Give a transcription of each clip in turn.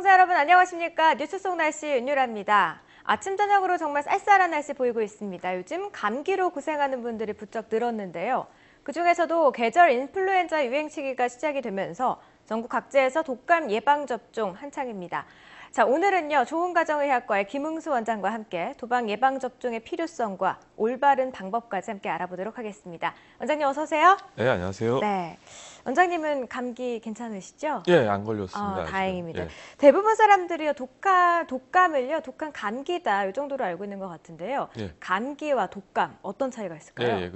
시청자 여러분 안녕하십니까? 뉴스 속 날씨 윤유라입니다. 아침 저녁으로 정말 쌀쌀한 날씨 보이고 있습니다. 요즘 감기로 고생하는 분들이 부쩍 늘었는데요. 그중에서도 계절 인플루엔자 유행 시기가 시작이 되면서 전국 각지에서 독감 예방 접종 한창입니다. 자, 오늘은요, 좋은가정의학과의 김응수 원장과 함께 도박 예방 접종의 필요성과 올바른 방법까지 함께 알아보도록 하겠습니다. 원장님 어서 오세요. 네, 안녕하세요. 네. 원장님은 감기 괜찮으시죠? 예, 안 걸렸습니다. 다행입니다. 예. 대부분 사람들이요, 독감을요, 독감 감기다, 이 정도로 알고 있는 것 같은데요. 예. 감기와 독감, 어떤 차이가 있을까요? 예,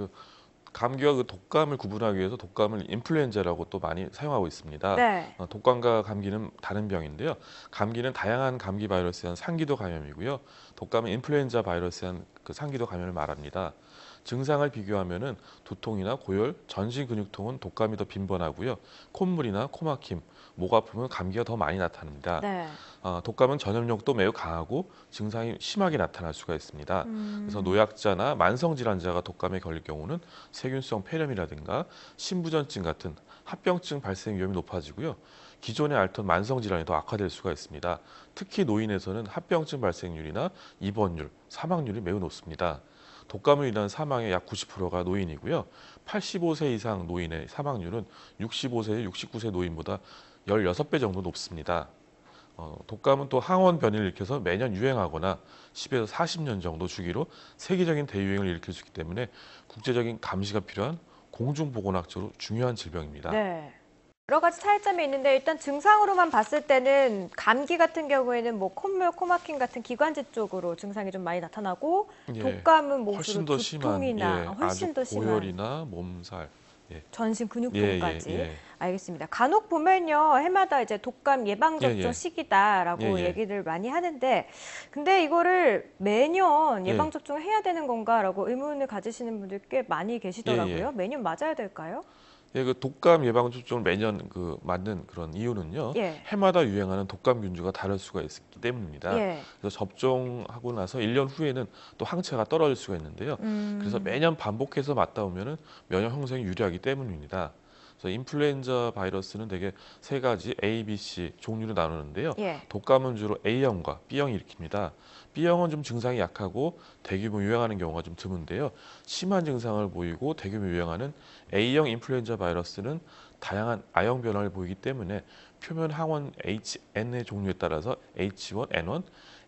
감기와 독감을 구분하기 위해서 독감을 인플루엔자라고 또 많이 사용하고 있습니다. 네. 독감과 감기는 다른 병인데요. 감기는 다양한 감기 바이러스에 의한 상기도 감염이고요. 독감은 인플루엔자 바이러스에 의한 그 상기도 감염을 말합니다. 증상을 비교하면은 두통이나 고열, 전신 근육통은 독감이 더 빈번하고요. 콧물이나 코막힘, 목 아픔은 감기가 더 많이 나타납니다. 네. 독감은 전염력도 매우 강하고 증상이 심하게 나타날 수가 있습니다. 그래서 노약자나 만성질환자가 독감에 걸릴 경우는 세균성 폐렴이라든가 신부전증 같은 합병증 발생 위험이 높아지고요. 기존에 앓던 만성질환이 더 악화될 수가 있습니다. 특히 노인에서는 합병증 발생률이나 입원율, 사망률이 매우 높습니다. 독감으로 인한 사망의 약 90%가 노인이고요. 85세 이상 노인의 사망률은 65세, 69세 노인보다 16배 정도 높습니다. 독감은 또 항원 변이를 일으켜서 매년 유행하거나 10에서 40년 정도 주기로 세계적인 대유행을 일으킬 수 있기 때문에 국제적인 감시가 필요한 공중보건학적으로 중요한 질병입니다. 네. 여러 가지 차이점이 있는데 일단 증상으로만 봤을 때는 감기 같은 경우에는 뭐 콧물, 코막힘 같은 기관지 쪽으로 증상이 좀 많이 나타나고 예, 독감은 뭐 훨씬 주로 더 심한, 두통이나 훨씬 아주 더 심한 고열이나 몸살, 전신 근육통까지. 예. 알겠습니다. 간혹 보면요, 해마다 이제 독감 예방 접종 예. 시기다라고 예. 얘기를 많이 하는데, 근데 이거를 매년 예. 예방 접종을 해야 되는 건가라고 의문을 가지시는 분들 꽤 많이 계시더라고요. 예. 매년 맞아야 될까요? 예, 독감 예방 접종을 매년 맞는 그런 이유는요. 예. 해마다 유행하는 독감 균주가 다를 수가 있기 때문입니다. 예. 그래서 접종하고 나서 1년 후에는 또 항체가 떨어질 수가 있는데요. 그래서 매년 반복해서 맞다 보면은 면역 형성이 유리하기 때문입니다. 그래서 인플루엔자 바이러스는 대개 세 가지 A, B, C 종류로 나누는데요. 예. 독감은 주로 A형과 B형이 일으킵니다. B형은 좀 증상이 약하고 대규모 유행하는 경우가 좀 드문데요. 심한 증상을 보이고 대규모 유행하는 A형 인플루엔자 바이러스는 다양한 A형 변화를 보이기 때문에 표면 항원 HN의 종류에 따라서 H1N1,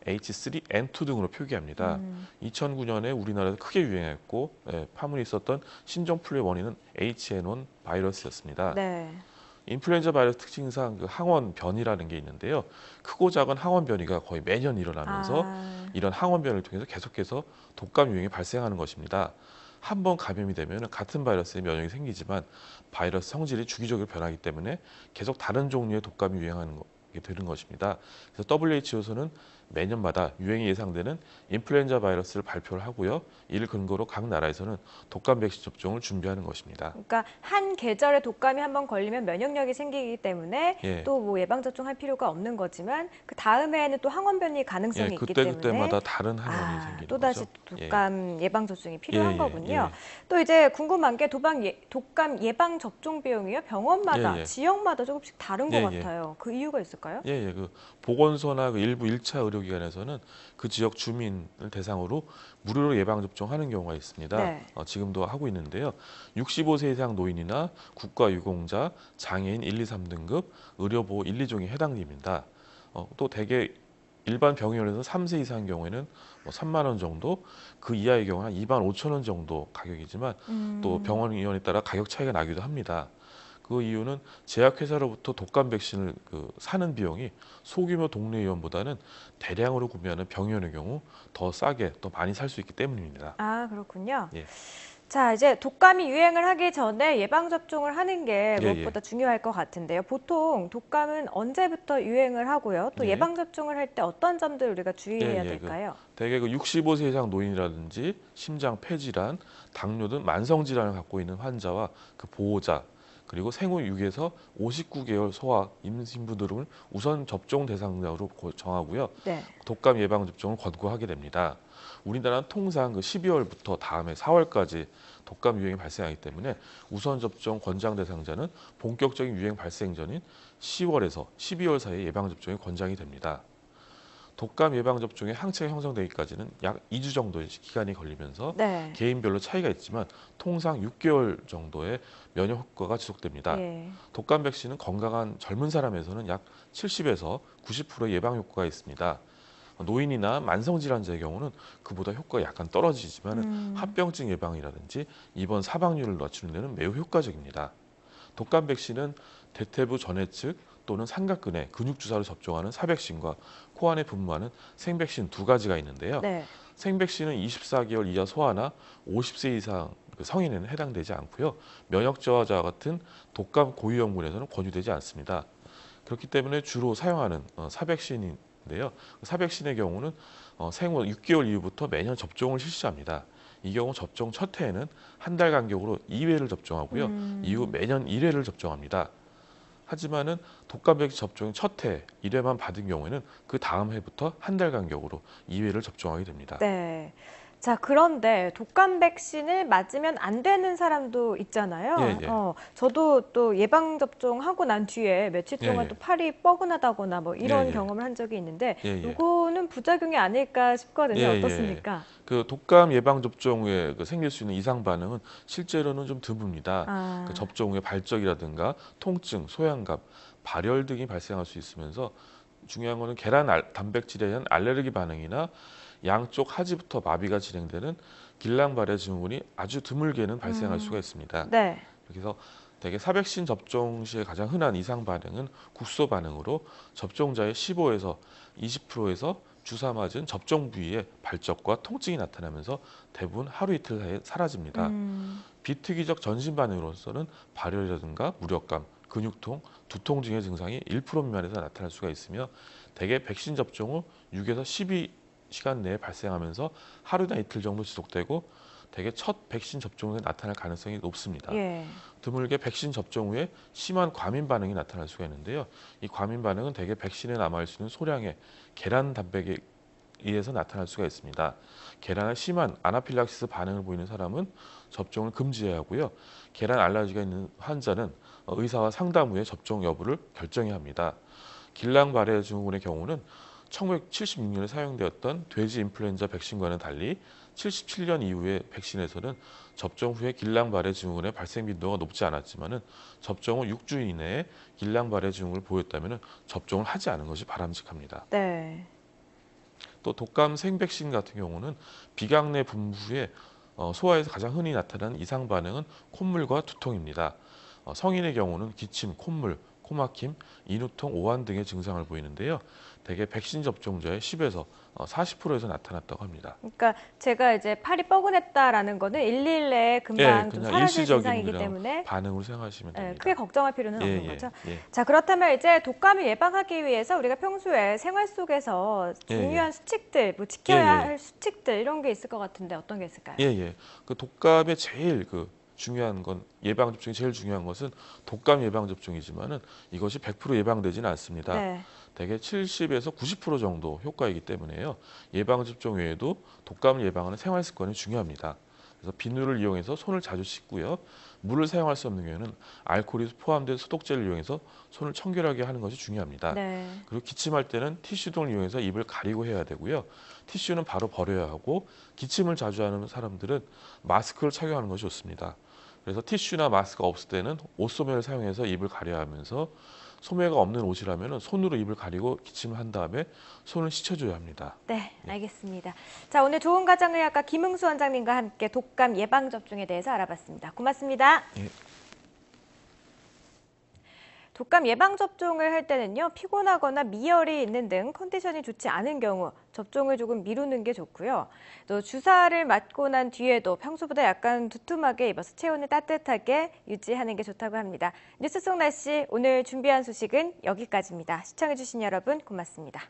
H3N2 등으로 표기합니다. 2009년에 우리나라에서 크게 유행했고 파문이 있었던 신종플루의 원인은 HN1 바이러스였습니다. 네. 인플루엔자 바이러스 특징상 항원 변이라는 게 있는데요. 크고 작은 항원 변이가 거의 매년 일어나면서 이런 항원 변이를 통해서 계속해서 독감 유행이 발생하는 것입니다. 한 번 감염이 되면 같은 바이러스에 면역이 생기지만 바이러스 성질이 주기적으로 변하기 때문에 계속 다른 종류의 독감이 유행하는 게 되는 것입니다. 그래서 WHO에서는 매년마다 유행이 예상되는 인플루엔자 바이러스를 발표를 하고요. 이를 근거로 각 나라에서는 독감 백신 접종을 준비하는 것입니다. 그러니까 한 계절에 독감이 한번 걸리면 면역력이 생기기 때문에 또 뭐 예방 접종할 필요가 없는 거지만 그 다음에는 또 항원 변이 가능성이 있기 때문에 그때마다 다른 항원이 생기는 또다시 거죠. 독감 예방 접종이 필요한 거군요. 예. 또 이제 궁금한 게 독감 예방 접종 비용이요. 병원마다 지역마다 조금씩 다른 것 같아요. 그 이유가 있을까요? 보건소나 일부 1차 의료기관에서는 그 지역 주민을 대상으로 무료로 예방접종하는 경우가 있습니다. 네. 지금도 하고 있는데요. 65세 이상 노인이나 국가유공자, 장애인 1, 2, 3등급, 의료보호 1, 2종이 해당됩니다. 또 대개 일반 병원에서 3세 이상의 경우에는 3만 원 정도, 그 이하의 경우는 2만 5천 원 정도 가격이지만 또 병원에 따라 가격 차이가 나기도 합니다. 그 이유는 제약회사로부터 독감 백신을 사는 비용이 소규모 동네 의원보다는 대량으로 구매하는 병원의 경우 더 싸게 더 많이 살 수 있기 때문입니다. 그렇군요. 예. 자, 이제 독감이 유행을 하기 전에 예방접종을 하는 게 예. 무엇보다 중요할 것 같은데요. 보통 독감은 언제부터 유행을 하고요? 또 예방접종을 할 때 어떤 점들 우리가 주의해야 될까요? 대개 65세 이상 노인이라든지 심장 폐질환, 당뇨 등 만성질환을 갖고 있는 환자와 그 보호자, 그리고 생후 6에서 59개월 소아 임신부들을 우선 접종 대상자로 정하고요. 네. 독감 예방 접종을 권고하게 됩니다. 우리나라는 통상 12월부터 다음해 4월까지 독감 유행이 발생하기 때문에 우선 접종 권장 대상자는 본격적인 유행 발생 전인 10월에서 12월 사이에 예방접종이 권장이 됩니다. 독감 예방접종의 항체가 형성되기까지는 약 2주 정도의 기간이 걸리면서 네. 개인별로 차이가 있지만 통상 6개월 정도의 면역 효과가 지속됩니다. 예. 독감 백신은 건강한 젊은 사람에서는 약 70에서 90%의 예방 효과가 있습니다. 노인이나 만성질환자의 경우는 그보다 효과가 약간 떨어지지만 합병증 예방이라든지 입원 사망률을 낮추는 데는 매우 효과적입니다. 독감 백신은 대퇴부 전해측 또는 삼각근에 근육주사로 접종하는 사백신과 코안에 분무하는 생백신 두 가지가 있는데요. 네. 생백신은 24개월 이하 소아나 50세 이상 성인에는 해당되지 않고요. 면역 저하자와 같은 독감 고위험군에서는 권유되지 않습니다. 그렇기 때문에 주로 사용하는 사백신인데요. 사백신의 경우는 생후 6개월 이후부터 매년 접종을 실시합니다. 이 경우 접종 첫 해에는 한 달 간격으로 2회를 접종하고요. 이후 매년 1회를 접종합니다. 하지만은 독감 백신 접종 첫 해 1회만 받은 경우에는 그 다음 해부터 한 달 간격으로 2회를 접종하게 됩니다. 네. 자, 그런데 독감 백신을 맞으면 안 되는 사람도 있잖아요. 예, 예. 저도 또 예방접종하고 난 뒤에 며칠 동안 예, 예. 또 팔이 뻐근하다거나 뭐 이런 예, 예. 경험을 한 적이 있는데 예, 예. 이거는 부작용이 아닐까 싶거든요. 예, 예. 어떻습니까? 그 독감 예방 접종 후에 생길 수 있는 이상 반응은 실제로는 좀 드뭅니다. 아, 그 접종 후에 발적이라든가 통증, 소양감, 발열 등이 발생할 수 있으면서 중요한 거는 단백질에 대한 알레르기 반응이나 양쪽 하지부터 마비가 진행되는 길랑발해 증후군이 아주 드물게는 발생할 수가 있습니다. 네. 그래서 대개 사백신 접종 시에 가장 흔한 이상 반응은 국소 반응으로 접종자의 15에서 20%에서 주사 맞은 접종 부위에 발적과 통증이 나타나면서 대부분 하루 이틀 사이에 사라집니다. 비특이적 전신 반응으로서는 발열이라든가 무력감, 근육통, 두통 등의 증상이 1% 미만에서 나타날 수가 있으며 대개 백신 접종 후 6에서 12시간 내에 발생하면서 하루나 이틀 정도 지속되고 대개 첫 백신 접종 후에 나타날 가능성이 높습니다. 예. 드물게 백신 접종 후에 심한 과민 반응이 나타날 수가 있는데요. 이 과민 반응은 대개 백신에 남아있을 수 있는 소량의 계란 단백에 의해서 나타날 수가 있습니다. 계란에 심한 아나필락시스 반응을 보이는 사람은 접종을 금지해야 하고요. 계란 알러지가 있는 환자는 의사와 상담 후에 접종 여부를 결정해야 합니다. 길랑발해 증후군의 경우는 1976년에 사용되었던 돼지 인플루엔자 백신과는 달리 77년 이후의 백신에서는 접종 후에 길랑발해 증후군의 발생 빈도가 높지 않았지만은 접종 후 6주 이내에 길랑발해 증후군을 보였다면 접종을 하지 않은 것이 바람직합니다. 네. 또 독감 생백신 같은 경우는 비강 내 분무 후에 소아에서 가장 흔히 나타나는 이상 반응은 콧물과 두통입니다. 성인의 경우는 기침, 콧물, 코막힘, 인후통, 오한 등의 증상을 보이는데요. 대개 백신 접종자의 10에서 40%에서 나타났다고 합니다. 그러니까 제가 이제 팔이 뻐근했다라는 거는 일일 내에 금방 좀 그냥 사라질 일시적인 증상이기 그냥 때문에 반응으로 생각하시면 됩니다. 크게 걱정할 필요는 예, 없는 예, 거죠. 예. 자, 그렇다면 이제 독감을 예방하기 위해서 우리가 평소에 생활 속에서 중요한 수칙들, 뭐 지켜야 예, 예. 할 수칙들 이런 게 있을 것 같은데 어떤 게 있을까요? 예. 그 독감의 제일 중요한 건 예방 접종이 제일 중요한 것은 독감 예방 접종이지만은 이것이 100% 예방되지는 않습니다. 네. 대개 70에서 90% 정도 효과이기 때문에요. 예방 접종 외에도 독감을 예방하는 생활 습관이 중요합니다. 그래서 비누를 이용해서 손을 자주 씻고요. 물을 사용할 수 없는 경우에는 알코올이 포함된 소독제를 이용해서 손을 청결하게 하는 것이 중요합니다. 네. 그리고 기침할 때는 티슈 등을 이용해서 입을 가리고 해야 되고요. 티슈는 바로 버려야 하고 기침을 자주 하는 사람들은 마스크를 착용하는 것이 좋습니다. 그래서 티슈나 마스크가 없을 때는 옷소매를 사용해서 입을 가려야 하면서 소매가 없는 옷이라면 손으로 입을 가리고 기침을 한 다음에 손을 씻어줘야 합니다. 네, 알겠습니다. 자, 오늘 좋은 가정의학과 김흥수 원장님과 함께 독감 예방접종에 대해서 알아봤습니다. 고맙습니다. 예. 독감 예방접종을 할 때는요, 피곤하거나 미열이 있는 등 컨디션이 좋지 않은 경우 접종을 조금 미루는 게 좋고요. 또 주사를 맞고 난 뒤에도 평소보다 약간 두툼하게 입어서 체온을 따뜻하게 유지하는 게 좋다고 합니다. 뉴스 속 날씨 오늘 준비한 소식은 여기까지입니다. 시청해주신 여러분 고맙습니다.